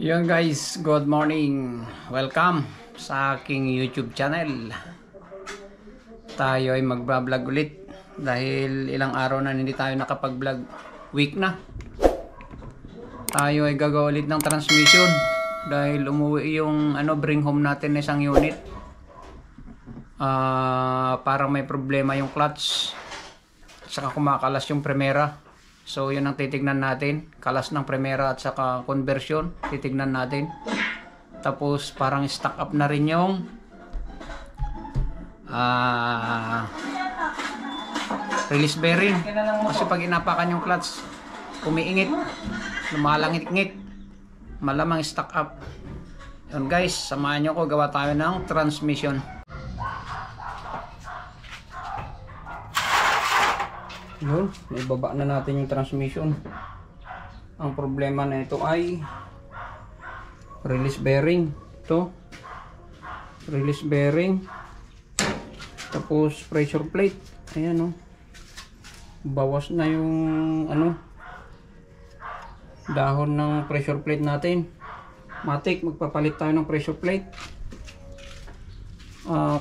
Yun guys, good morning. Welcome sa aking YouTube channel. Tayo ay magbablog ulit dahil ilang araw na hindi tayo nakapag-vlog. Week na. Tayo ay gagawa ulit ng transmission dahil umuwi yung bring home natin na isang unit. Parang may problema yung clutch. Saka kumakalas yung Primera. So yun ang titignan natin, kalas ng Primera at saka conversion, titignan natin. Tapos parang stuck up na rin yung release bearing. Kasi pag inapakan yung clutch, umiingit, lumalangit-ngit, malamang stuck up. Yun guys, samahan nyo ko, gawa tayo ng transmission. Yun, ibaba na natin yung transmission. Ang problema na ito ay release bearing. Ito, release bearing. Tapos pressure plate. Ayan o. Bawas na yung dahon ng pressure plate natin. Matik, magpapalit tayo ng pressure plate.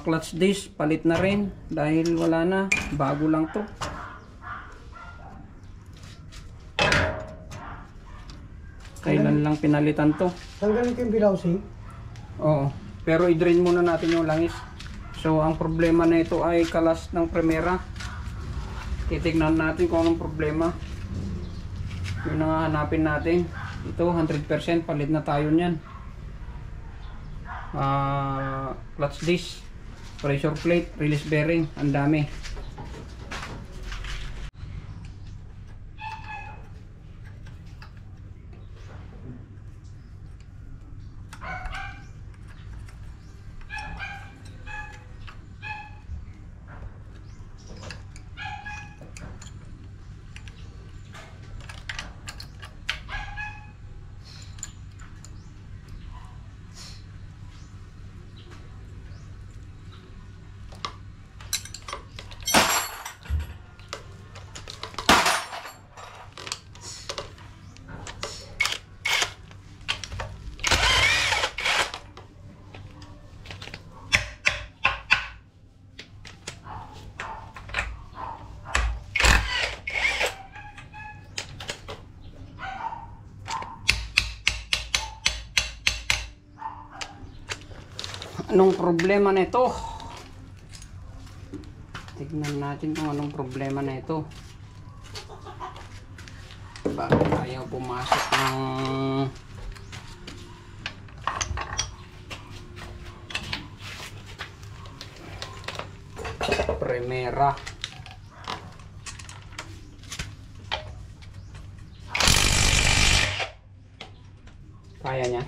Clutch disc, palit na rin dahil wala na, bago lang to. Kailan lang pinalitan to. Tanggalin ko yung bilawsing? Oo. Pero i-drain muna natin yung langis. So ang problema na ito ay kalas ng Primera. Titignan natin kung anong problema. Yun ang hanapin natin. Ito 100% palit na tayo niyan. Clutch disc, pressure plate, release bearing, ang dami. Anong problema na ito? Tignan natin kung anong problema na ito. Bakit ayaw pumasok ng Primera? Kaya niya?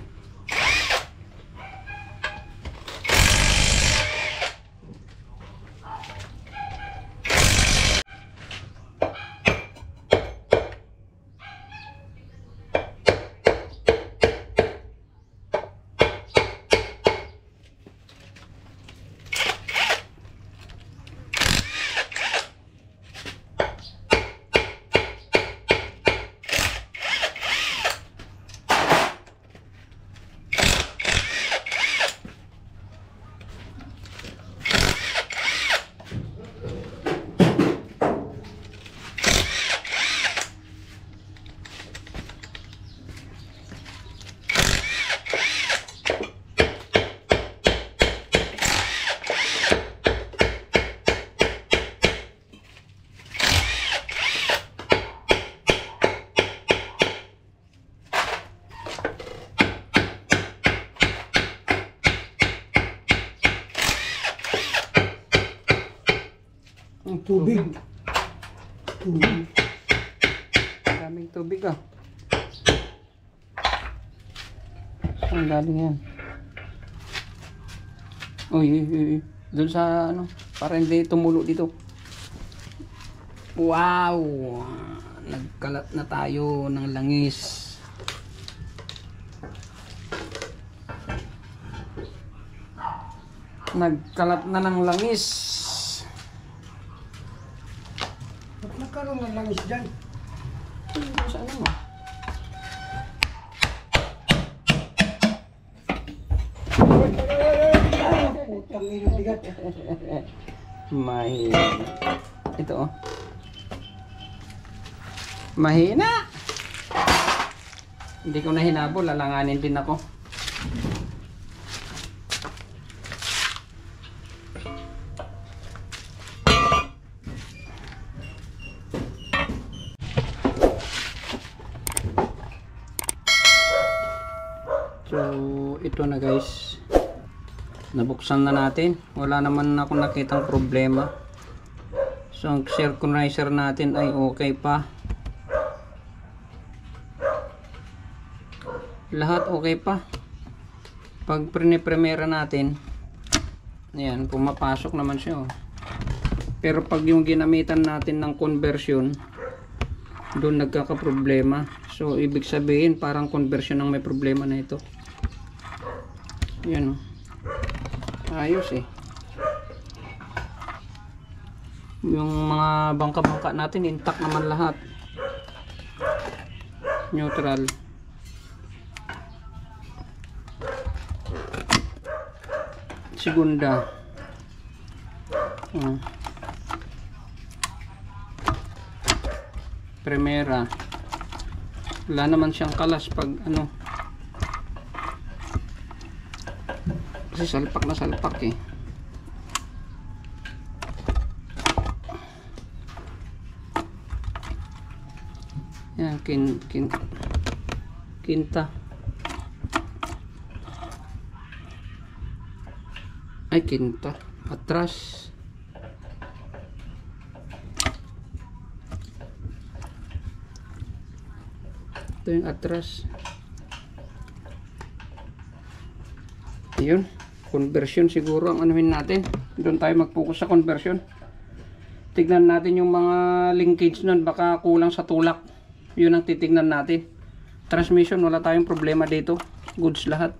Tubig. Daming tubig ah. Saan galing yan? Uy. Doon sa para hindi tumulo dito. Wow! Nagkalat na tayo ng langis. Nagkalat na ng langis. Nagkaroon ng langis dyan. Saan mo? Putang ina, bigat. Mahina. Ito oh. Mahina! Hindi ko na hinabol, lalanganin din ako. So, ito na guys. Nabuksan na natin. Wala naman ako nakitang problema. So, ang synchronizer natin ay okay pa. Lahat okay pa. Pag prine-premiera natin, ayan, pumapasok naman siya. Oh. Pero pag yung ginamitan natin ng conversion, doon nagkakaproblema. So, ibig sabihin, parang conversion ang may problema na ito. Ayan, oh. Ayos eh. Yung mga bangka-bangka natin, intact naman lahat. Neutral. Segunda. Primera. Wala naman siyang kalas pag ano. Kasi salpak na salpak eh. Yan, kinta. Ay, kinta. Atras. Ito yung atras. Ayun. Conversion siguro ang anuhin natin. Doon tayo mag-focus sa conversion. Tignan natin yung mga linkage nun. Baka kulang sa tulak. Yun ang titignan natin. Transmission, wala tayong problema dito. Goods lahat.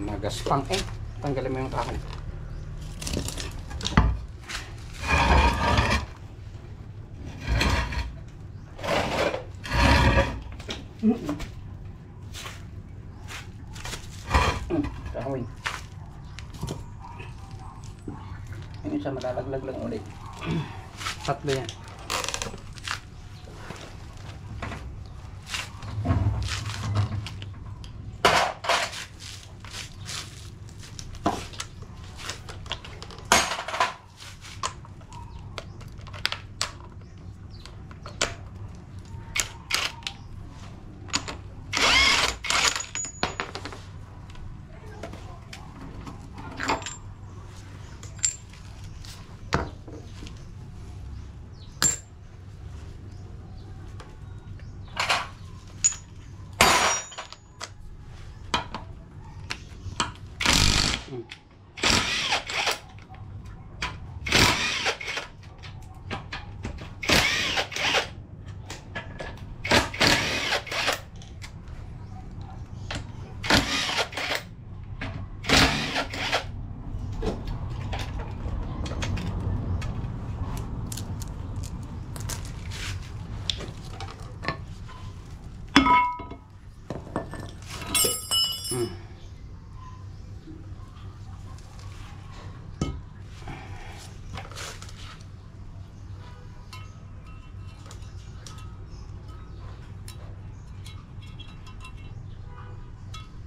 Magaspang eh. Tanggalin mo yung kahoy. Kahoy. Yung isa malalaglag lang ulit. Tatlo yan.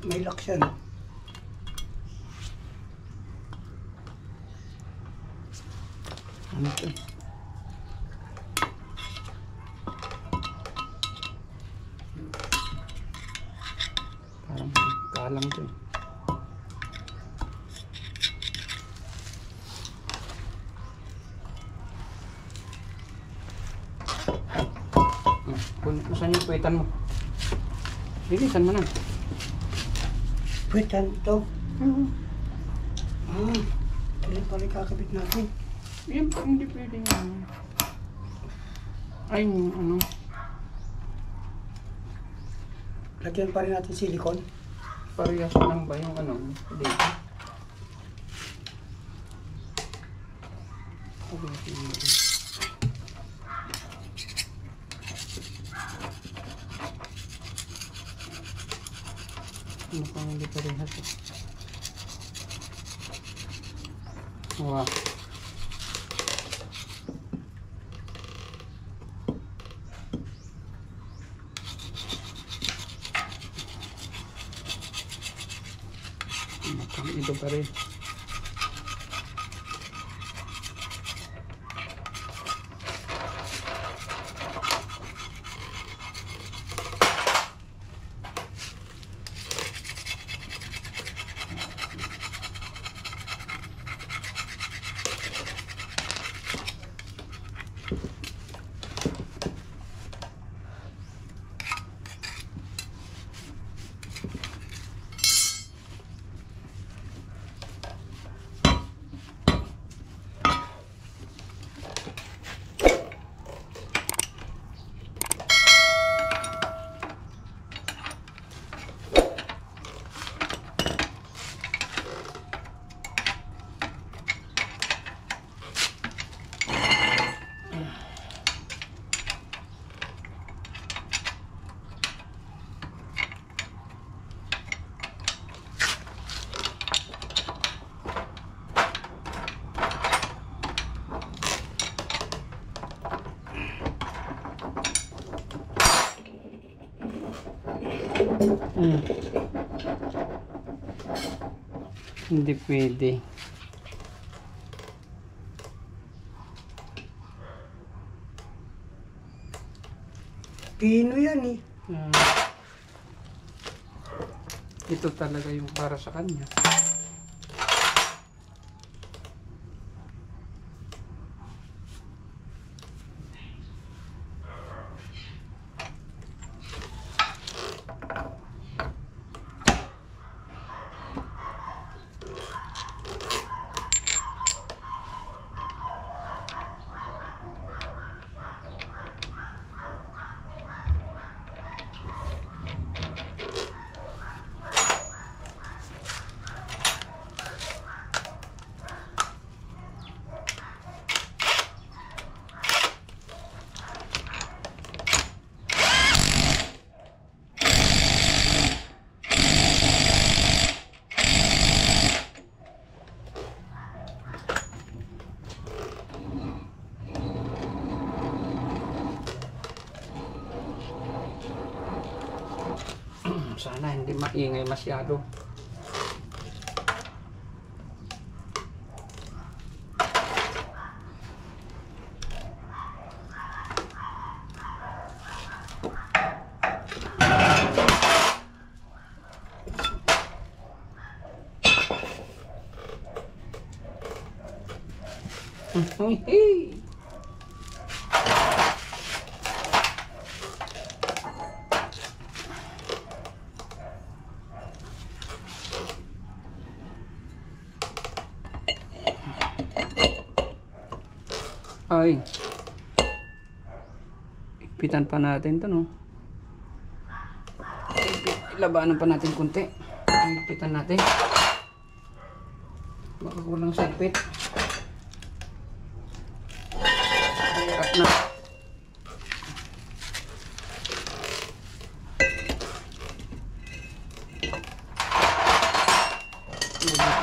May lock siya, no? Ano ito? Parang kalang ito. Nasaan yung puwetan mo? Linisan mo na. Puwitan ito. Ito pala kakabit natin. Yan, hindi pwede nga. Ay, ano. Lagyan pa rin natin silicone. Parehas lang ba yung ano? Dito. Ano pang hindi parehas eh. Wow. Ito pa rin. Hindi pwede. Pino yan eh. Ito talaga yung para sa kanya. Sana hindi maingay masyado. Hey. Ay, ipitan pa natin to, no? Labanan pa natin kunti. Ipitan natin. Baka kulang sa ipit. Hirap na.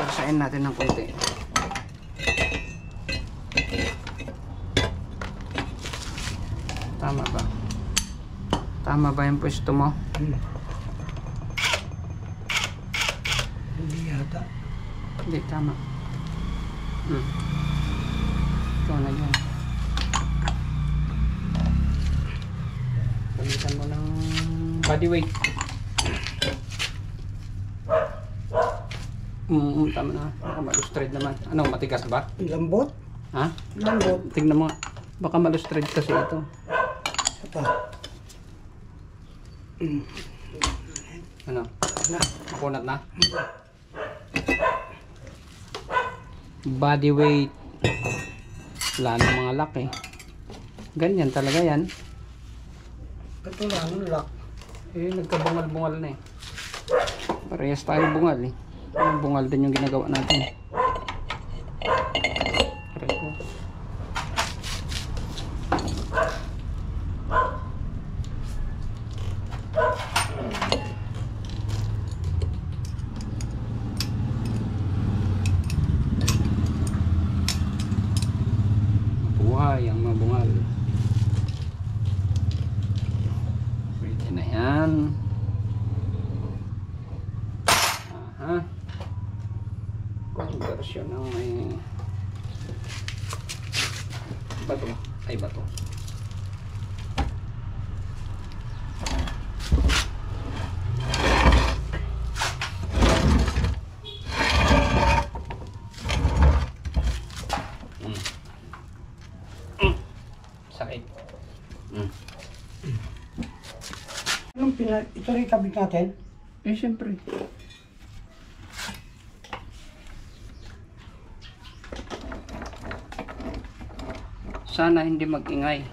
Persain natin ng kunti. Tama ba? Tama ba yung pwesto mo? Hindi yata. Hindi, tama. Ikaw na yan. Palitan mo ng body weight. Tama na. Baka malustred naman. Ano, matigas ba? Lambot? Ha? Lambot. Tingnan mo nga. Baka malustred kasi ito. Ito. Ano? Na. Makunat na? Body weight. Wala na mga lock eh. Ganyan talaga yan. Ito lang, lock. Eh, nagkabungal-bungal na eh. Parehas tayo bungal eh. Yung bungal din yung ginagawa natin. Pareho. Buhay ang mga bungal. Pwede na yan. Aha. Conversion ng may bato. Ay, bato. Sakit. Ito rin kabit natin. Eh, syempre. Sana hindi mag-ingay.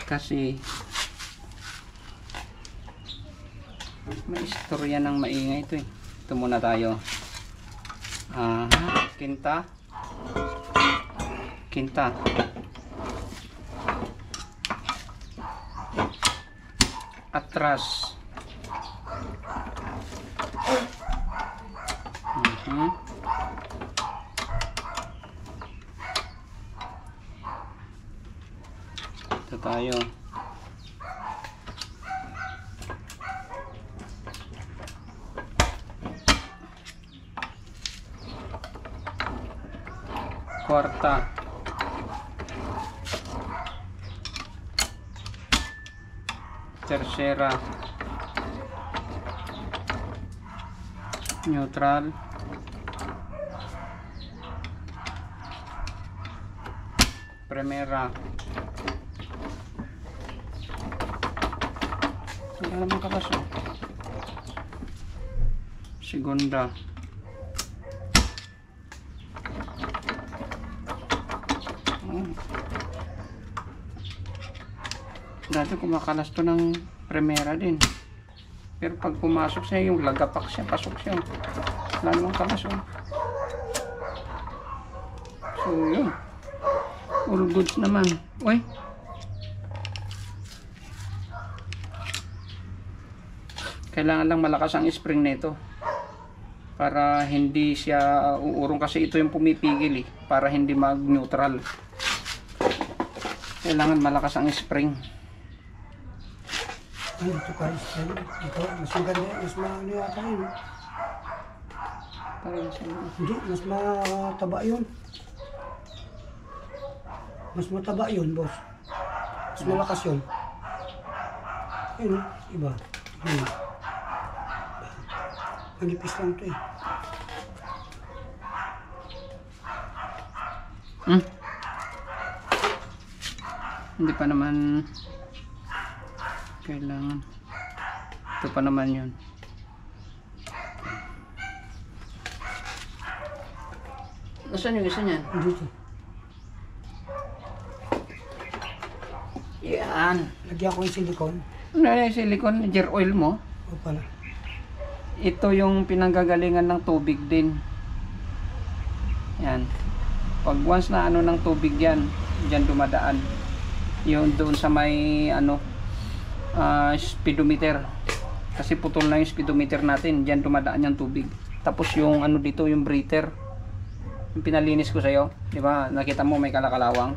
Kasi may istorya ng maingay ito eh. Ito muna tayo. Kinta. Kinta. Atras. Ito tayo. Kwarta. Tercera. Neutral. Primera. Wala naman kakaso. Segunda. Dati kumakalas to ng primera din. Pero pag pumasok siya, yung lagapak siya, pasok siya. Wala namang kalas. So yun. All goods naman. Uy. Kailangan lang malakas ang spring nito para hindi siya uurong, kasi ito yung pumipigil eh, para hindi mag-neutral. Kailangan malakas ang spring. Ano ito guys? Ito, mas maganda, mas maano yata yun. Hindi, mas mataba yun. Mas mataba yun, boss. Mas malakas yun. Ayun, iba. Manipis lang ito eh. Hindi pa naman kailangan. Ito pa naman yun. Nasaan yung isa niyan? Dito. Yan. Lagyan ko yung silicone. Ano yung silicone? Gear oil mo? O pala. Ito yung pinanggagalingan ng tubig din. Yan. Pag once na ano ng tubig yan, dyan dumadaan. Yung doon sa may ano, speedometer. Kasi putol na yung speedometer natin, dyan dumadaan yung tubig. Tapos yung ano dito, yung breather. Yung pinalinis ko sa'yo, di ba? Nakita mo may kalakalawang.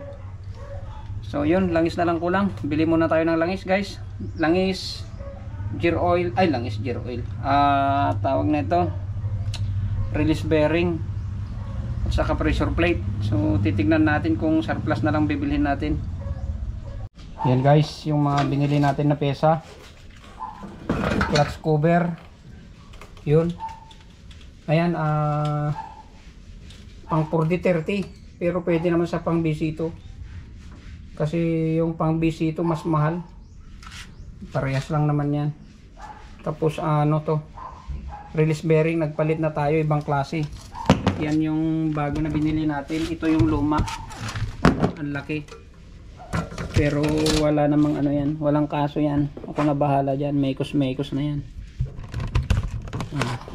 So yun, langis na lang kulang. Bili muna tayo ng langis, guys. Langis, gear oil, ay langis gear oil. Tawag na ito, release bearing at saka pressure plate. So titignan natin kung surplus na lang bibilhin natin. Yan guys, yung mga binili natin na pesa. Clutch cover. Yun. Ayan, pang 40-30. Pero pwede naman sa pang BC2. Kasi yung pang BC2 mas mahal. Parehas lang naman yan. Tapos ano to, release bearing, nagpalit na tayo, ibang klase. Yan yung bago na binili natin. Ito yung luma. Ang laki. Pero wala namang ano yan, walang kaso yan. Ako na bahala dyan, mekos na yan.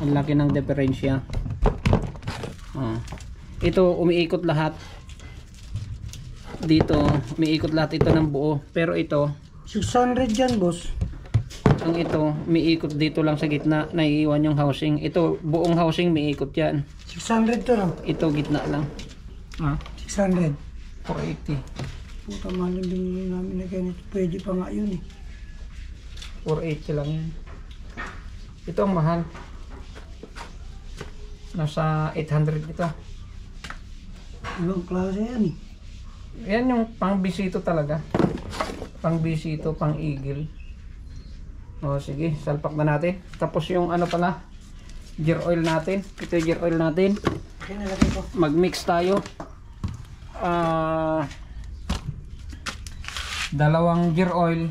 Ang laki ng diferensya. Ito umiikot lahat. Dito umiikot lahat ito ng buo. Pero ito 600 yan, boss. ang ito umiikot dito lang sa gitna, naiiwan yung housing. Ito buong housing umiikot yan. 600 to lang. Ito gitna lang. 600. 480. Puta, mahal yung binili namin na ganito. Pwede pa nga yun eh. 480 lang yan. Ito ang mahal. Nasa 800 ito. Ibang klase yan eh. Yan yung pang bisito talaga. Pang bisito, pang eagle. O sige, salpak na natin. Tapos yung ano pala, gear oil natin. Ito yung gear oil natin. Okay, nalagay ko. Mag-mix tayo. Dalawang gear oil,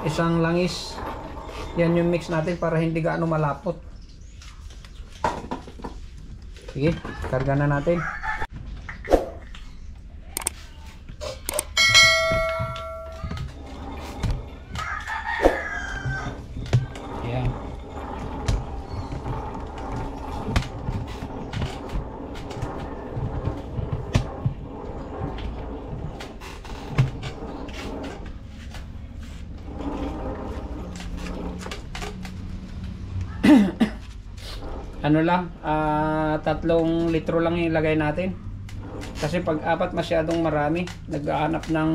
isang langis. Yan yung mix natin para hindi gaano malapot. Sige, karga na natin. Yan. Ano lang, 3 litro lang yung ilagay natin. Kasi pag 4 masyadong marami, nag-aanap ng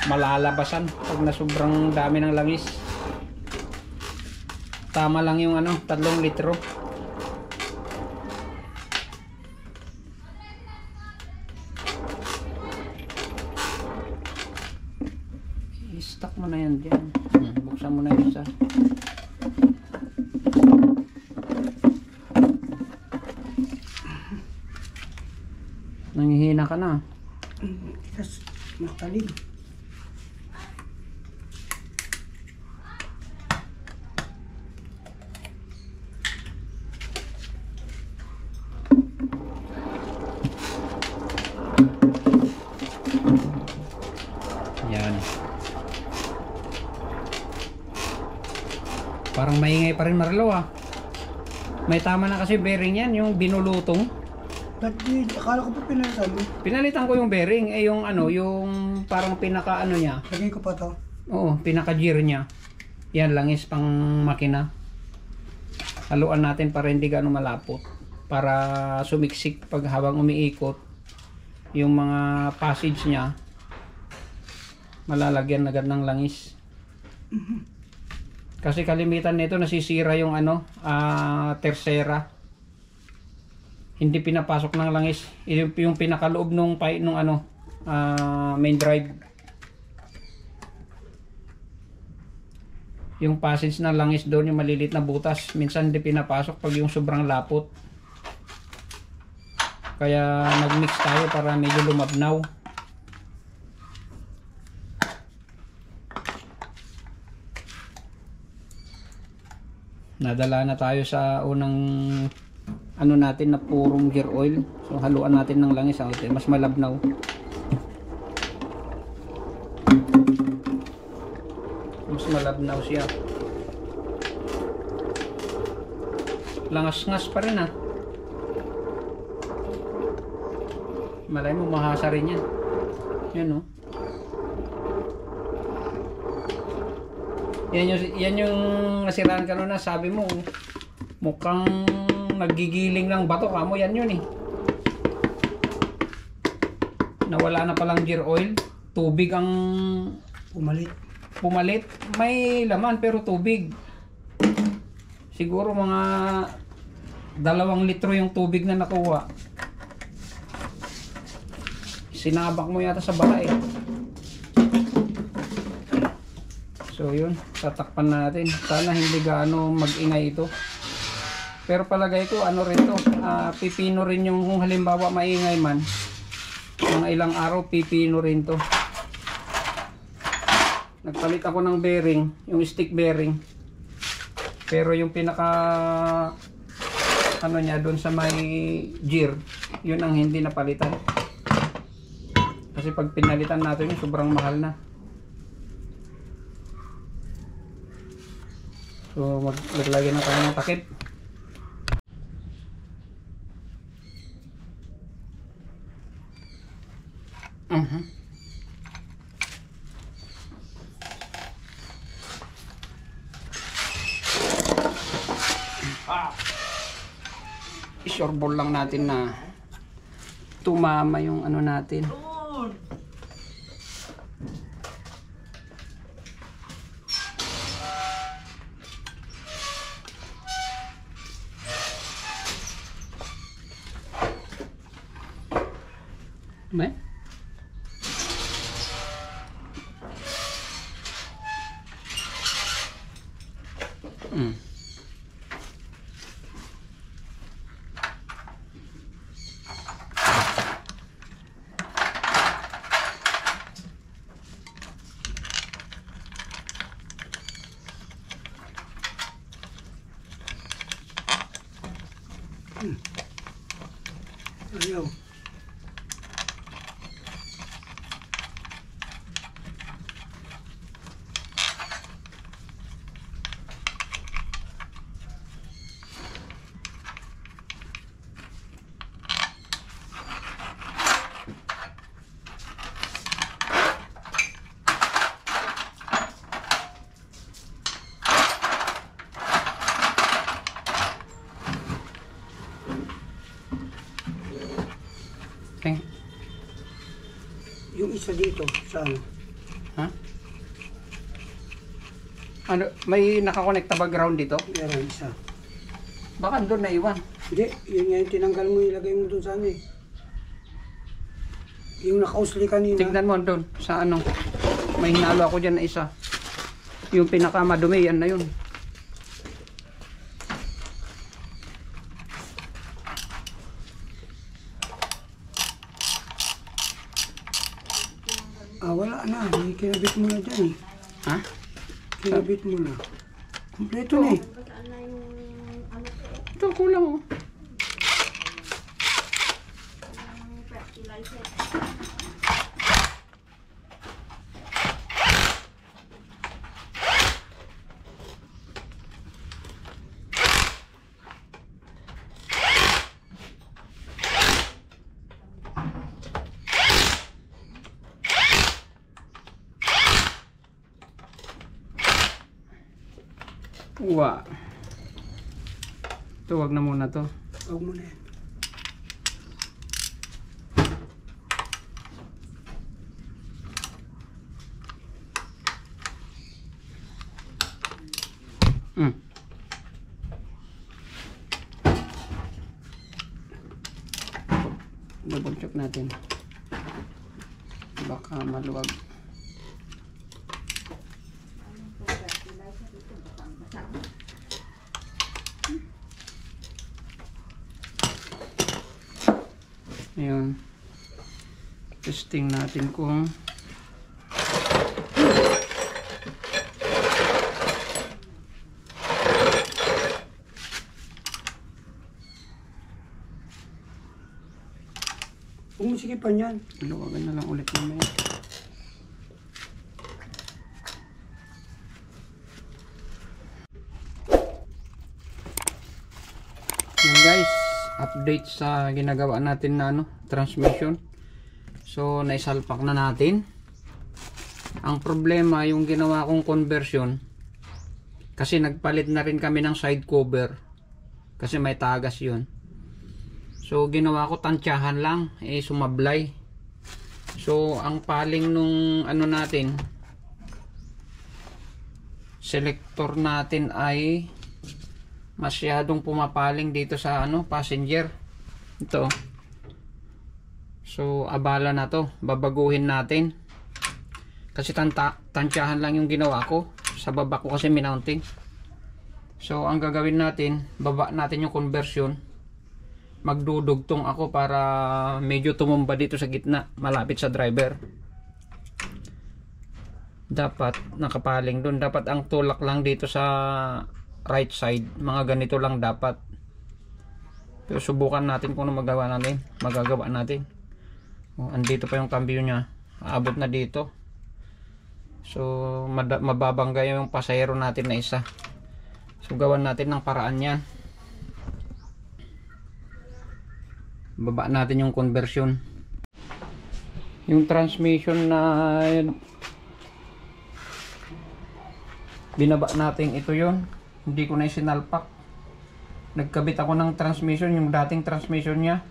malalabasan pag na sobrang dami ng langis. Tama lang yung 3 litro. I-stock mo na yan dyan. Buksan mo na yung isa. Nanghihina ka na. Kasi matalim. Yan. Parang maingay pa rin, Marlo ah. May tama na kasi bearing yan, yung binulutong. Dati, akala ko pa pinalitan mo. Pinalitan ko yung bearing, yung yung parang pinaka niya. Lagay ko pa to. Oo, pinaka gear niya. Yan, langis pang makina. Haluan natin para hindi gaano malapot. Para sumiksik pag habang umiikot. Yung mga passage niya, malalagyan agad ng langis. Kasi kalimitan nito nasisira yung tersera. Hindi pinapasok ng langis. Yung pinakaloob nung main drive. Yung passage ng langis doon, yung malilit na butas, minsan hindi pinapasok pag yung sobrang lapot. Kaya nag-mix tayo para medyo lumabnaw. Nadala na tayo sa unang natin na purong gear oil. So haluan natin ng langis, mas malabnaw. Mas malabnaw siya. Langas-ngas pa rin Malay mo mahasa rin yan. Yan Yan yung nasiraan ka na, sabi mo mukhang nagigiling ng bato kamo, yan yun nawala na palang gear oil, tubig ang pumalit, may laman pero tubig, siguro mga 2 litro yung tubig na nakuha. Sinabak mo yata sa baka So yun, tatakpan natin. Sana hindi gaano mag-ingay ito. Pero palagay ko rin to, pipino rin yung kung halimbawa maingay man. Mga ilang araw pipino rin to. nagpalit ako ng bearing, yung stick bearing. Pero yung pinaka ano niya doon sa may gear, yun ang hindi napalitan. Kasi pag pinalitan natin yun, sobrang mahal na. So maglagay na tayo ng takip. I-shoreball lang natin na tumama yung ano natin. May? Ayaw. Okay. Yung isa dito, saan? Ha? Ano, may nakakonekta ba ground dito? Meron isa. Baka doon naiwan. Hindi, yun nga yung tinanggal mo, ilagay mo doon sa ano eh. Yung nakausli kanina. Tignan mo doon sa ano. May hinalo ako dyan na isa. Yung pinakamadumi, yan na yun. Wala na. Kinabit mo na dyan eh. Ha? Kinabit mo na. Kompleto na eh. Ito, kulang oh. Wow. Ito, wag na muna to. Huwag mo na yan. Double check natin. Baka maluwag. Ayun. Testing natin kung Umisikipan yan. luwagan na lang ulit mamaya. Yan guys, update sa ginagawa natin na transmission. So naisalpak na natin. Ang problema yung ginawa kong conversion, kasi nagpalit na rin kami ng side cover kasi may tagas yun. So ginawa ko tansyahan lang, sumablay. So ang paling nung natin, selector natin ay masyadong pumapaling dito sa passenger. Ito. So abala na to, babaguhin natin. Kasi tansyahan lang yung ginawa ko. Sa baba ko kasi minounting. So ang gagawin natin, baba natin yung conversion. Magdudugtong ako para medyo tumumba dito sa gitna, malapit sa driver. dapat nakapaling doon. Dapat ang tulak lang dito sa right side, mga ganito lang dapat. Pero subukan natin kung ano magagawa natin. Andito pa yung cambio nya, aabot na dito. So mababangga yung pasahero natin na isa. So gawan natin ng paraan yan. Baba natin yung conversion. Yung transmission na binaba natin, ito yun. Hindi ko na isinalpak. Nagkabit ako ng transmission, yung dating transmission nya,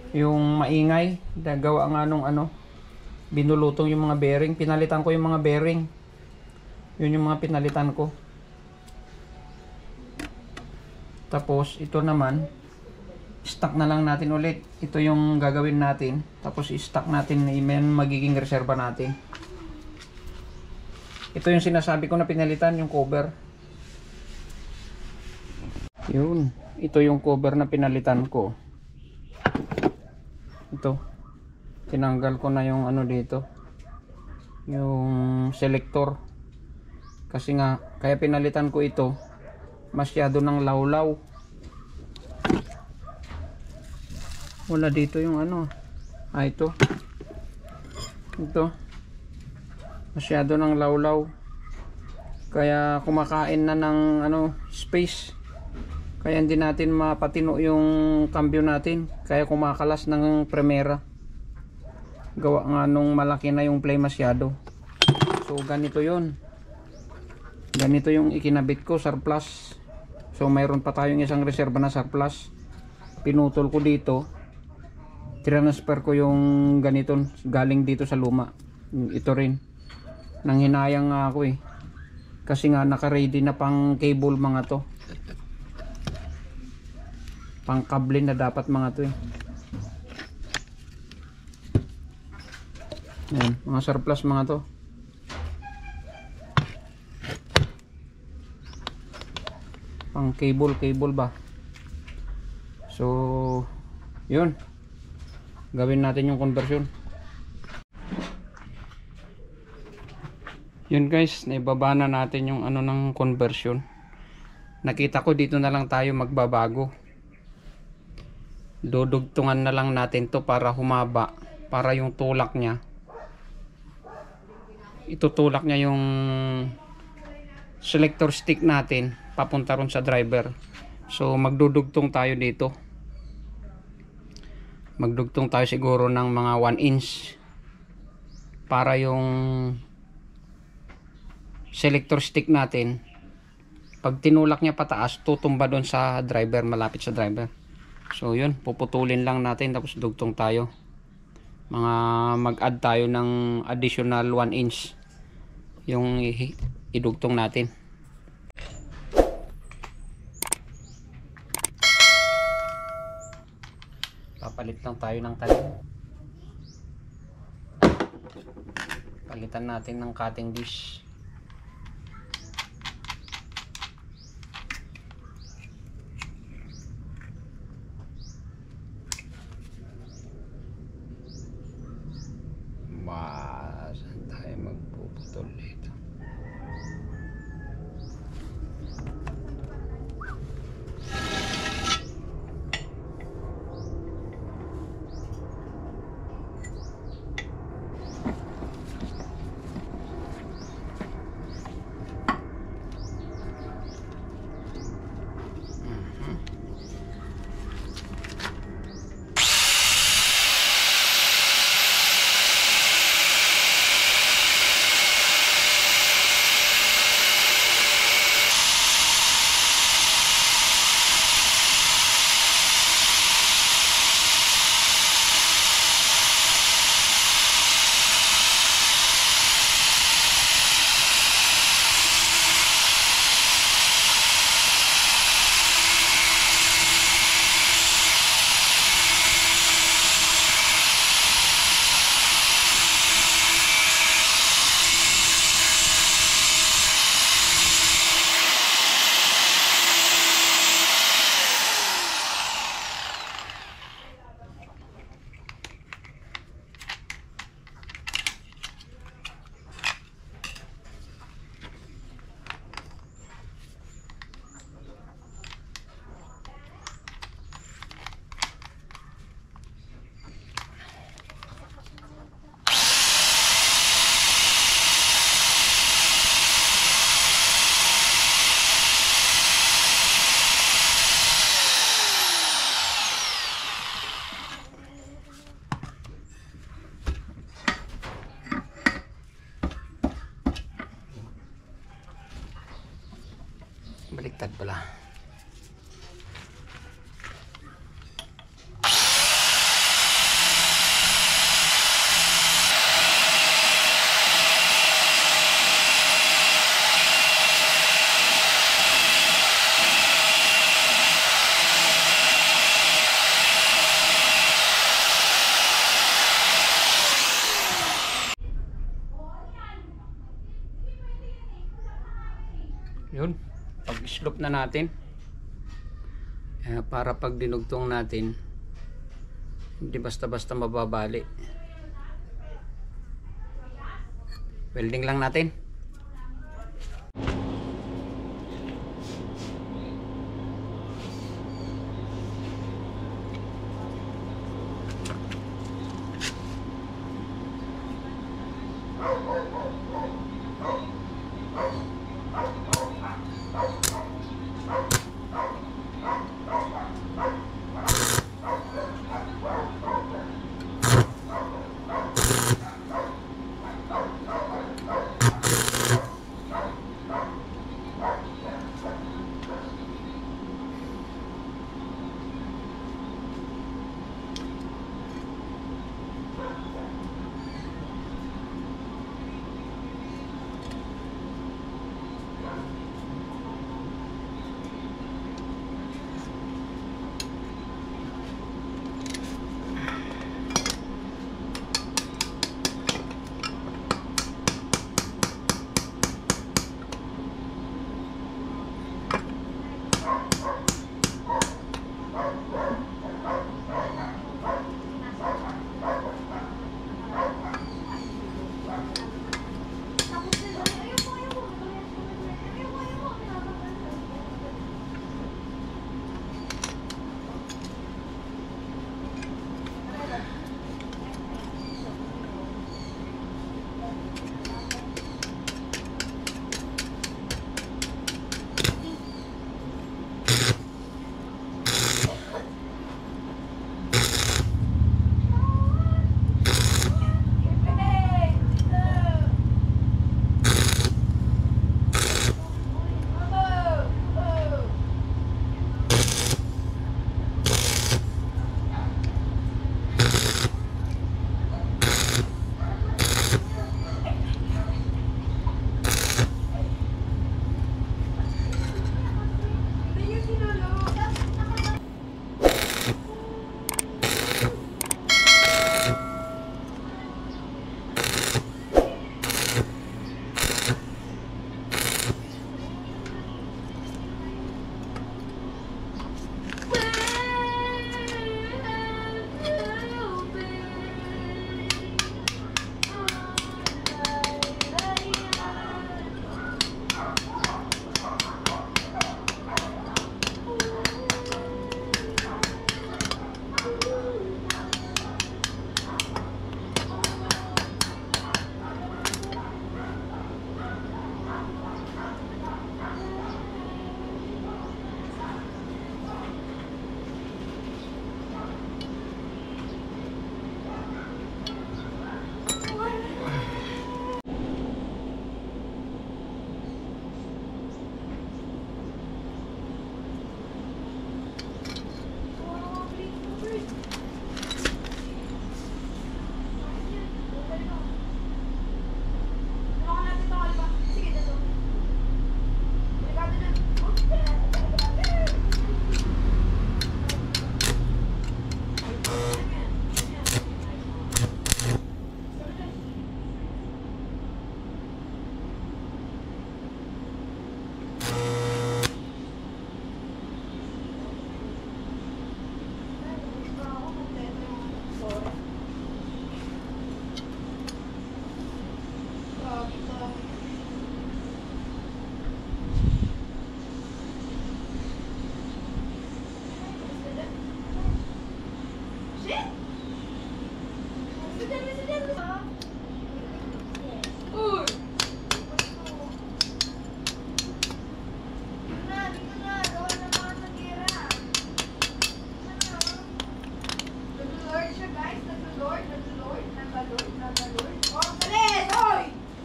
yung maingay, gawa nga nung binulutong yung mga bearing. Pinalitan ko yung mga bearing. Yun yung mga pinalitan ko. Tapos ito naman, stock na lang natin ulit. Ito yung gagawin natin. Tapos i-stock natin, magiging reserva natin. Ito yung sinasabi ko na pinalitan, yung cover. Yun, ito yung cover na pinalitan ko. Ito, tinanggal ko na yung dito, yung selector. Kasi nga, kaya pinalitan ko ito, masyado ng lawlaw. Wala dito yung ito, masyado ng lawlaw, kaya kumakain na ng space. Kaya hindi natin mapatino yung cambio natin, kaya kumakalas ng Primera. Gawa nga nung malaki na yung play masyado. So ganito yun, ganito yung ikinabit ko, surplus. So mayroon pa tayong isang reserva na surplus. Pinutol ko dito, transfer ko yung ganito galing dito sa luma. Ito rin, nanghinayang nga ako kasi nga naka-ready na pang cable mga to, pang kable na dapat mga to Yan, mga surplus mga to. Pang cable ba. So yun, gawin natin yung conversion. Yun guys, naibaba na natin yung ng conversion. Nakita ko dito na lang tayo magbabago. Dudugtungan na lang natin to para humaba, para yung tulak nya, itutulak niya yung selector stick natin papunta ron sa driver. So magdudugtong tayo dito. Magdugtong tayo siguro ng mga 1 inch para yung selector stick natin, pag tinulak niya pataas, tutumba doon sa driver, malapit sa driver. So yun, puputulin lang natin tapos dugtong tayo. Mag-add tayo ng additional 1 inch yung idugtong natin. Papalit lang tayo ng talim. Palitan natin ng cutting dish. Saan tayo magpuputol dito? Baliktad pala. Yun, pag-slope na natin para pag dinugtong natin hindi basta-basta mababali. Welding lang natin.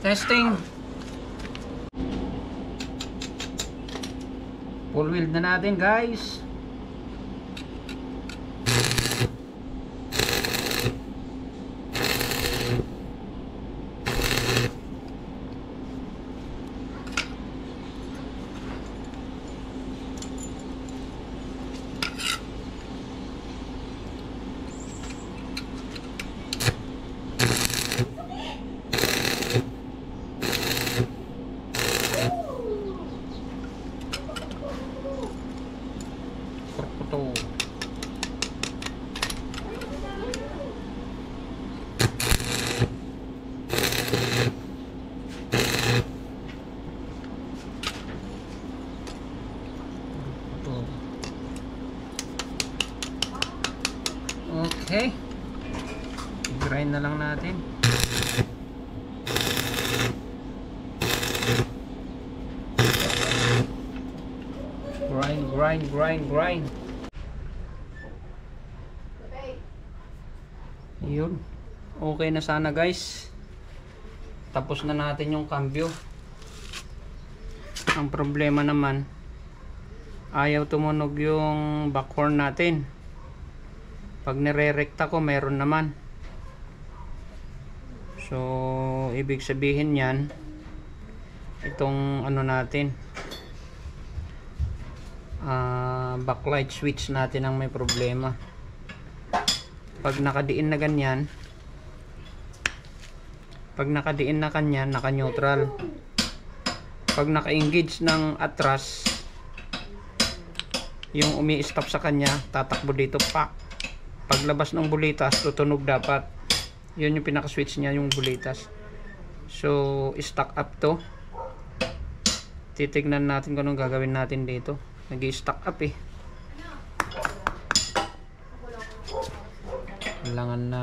Testing. Full weld na natin guys. Ito. Okay. I-grind na lang natin. Grind. Yun. Okay na sana guys. Tapos na natin yung cambio. Ang problema naman, ayaw tumunog yung backhorn natin. Pag nire-rekta ko, meron naman. So, ibig sabihin yan, itong ano natin, backlight switch natin ang may problema. Pag nakadiin na ganyan, pag nakadiin na kanyan, naka-neutral. Pag naka-engage ng atras, yung umi-stop sa kanya, tatakbo dito, pak. Paglabas ng bulitas, tutunog dapat. Yun yung pinaka-switch niya, yung bulitas. So, stack up to. Titignan natin kung anong gagawin natin dito. Nag-i-stack up eh. Kailangan na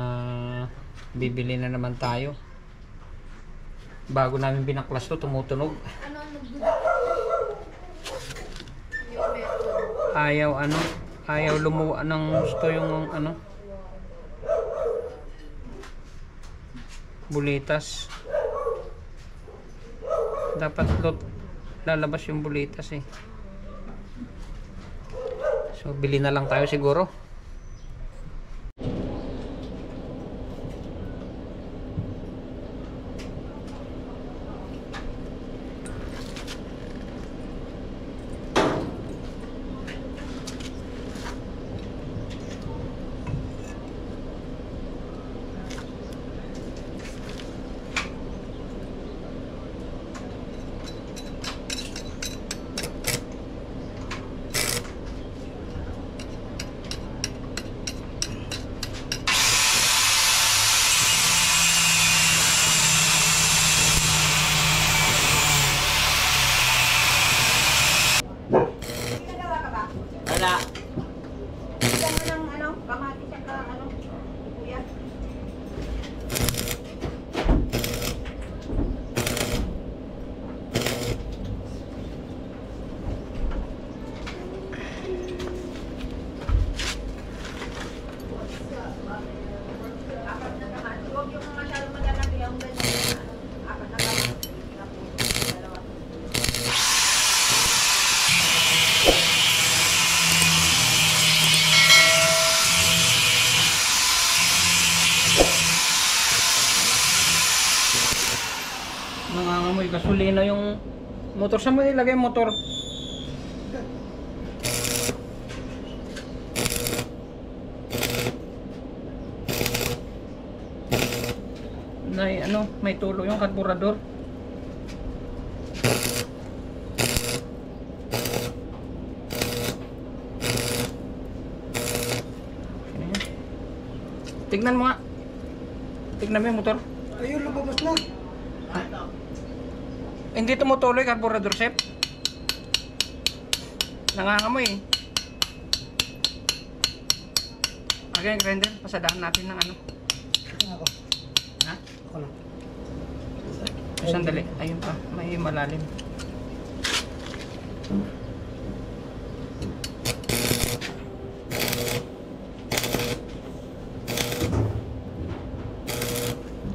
bibili na naman tayo. Bago namin binaklas to, tumutunog. Ayaw lumuwa ng gusto yung ano, bulitas. Dapat lalabas yung bulitas eh. So bili na lang tayo siguro. Wala. Bigyan mo ng ano, kamati saka ano, kuya. Apat na kamati. Huwag yung masyadong malalaki yung ganyan. Apat na kamati. Dalawa. Nangangamoy gasolina yung motor. Saan mo nilagay yung motor? May tulo yung karburador. Tignan mo nga. Tignan mo yung motor. Ayun, lumabas na. Hindi tumutuloy carburetor set. Nangangamoy eh. Okay, grinder, pasadahan natin ng ano. Ako. Ha? Ako lang. Sandali, ayun pa, may malalim.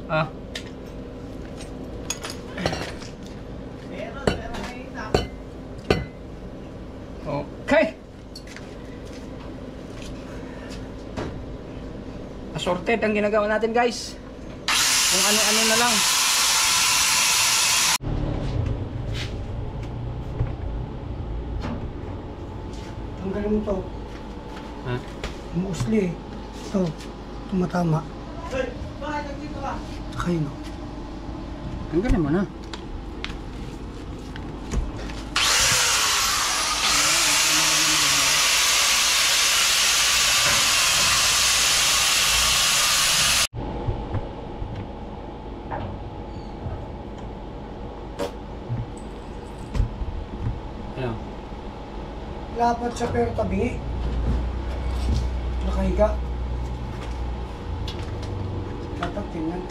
Ah. Okay. Assorted ang ginagawa natin guys. Kung ano-ano na lang. Tanggalin mo to. Ha? Mostly, ito, tumatama. Saka yun, oh. Tanggalin mo na. Ano? Lapat siya pero tabi. Nakahiga. Dapat tingnan.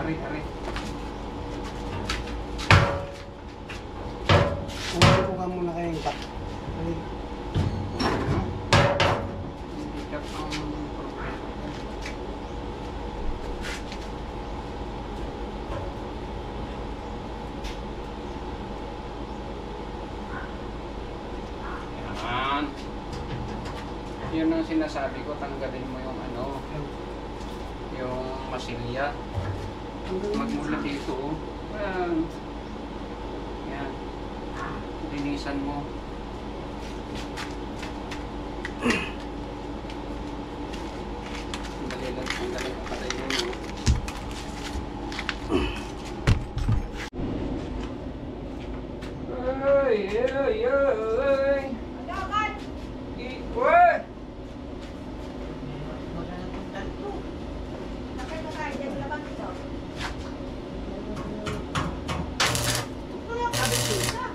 Ari. Umahin ko ka muna kayo yung Bigat ang problema. Yan. Yun ang sinasabi ko, tanggalin mo yung ano, yung masilya. Magmula dito, oh. Yan. Yan. Linisan mo. Tanggalin ang patay mo. Ay. Agad! Uy! Nakay mo tayo dyan, labang ito. Ano ang kabit ka?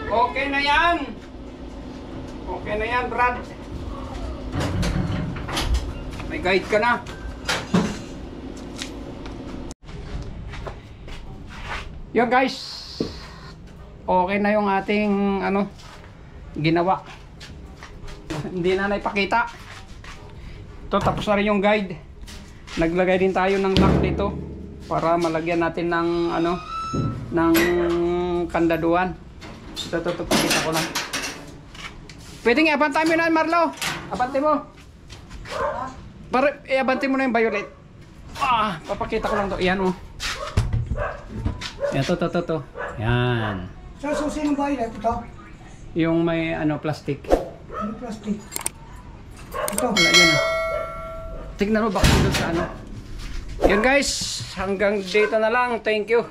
Okay na yan. Okay na yan, Brad. May guide ka na. Yun guys. Okay na yung ating ano ginawa. Hindi na naipakita. Ito tapos na rin yung guide. Naglagay din tayo ng lock dito para malagyan natin ng ano ng kandaduan. Ito pakita ko lang. Pwedeng i-abante mo na, Marlo. Abante mo. Para i-abante mo na yung violet. Papakita ko lang to. Yan oh. Yan to. Yan. So, susi ng violet, ito. Yung may ano plastic. Ano plastic? Ito. Wala yan ah. Tignan mo baka doon sa ano. Yun guys, hanggang dito na lang. Thank you.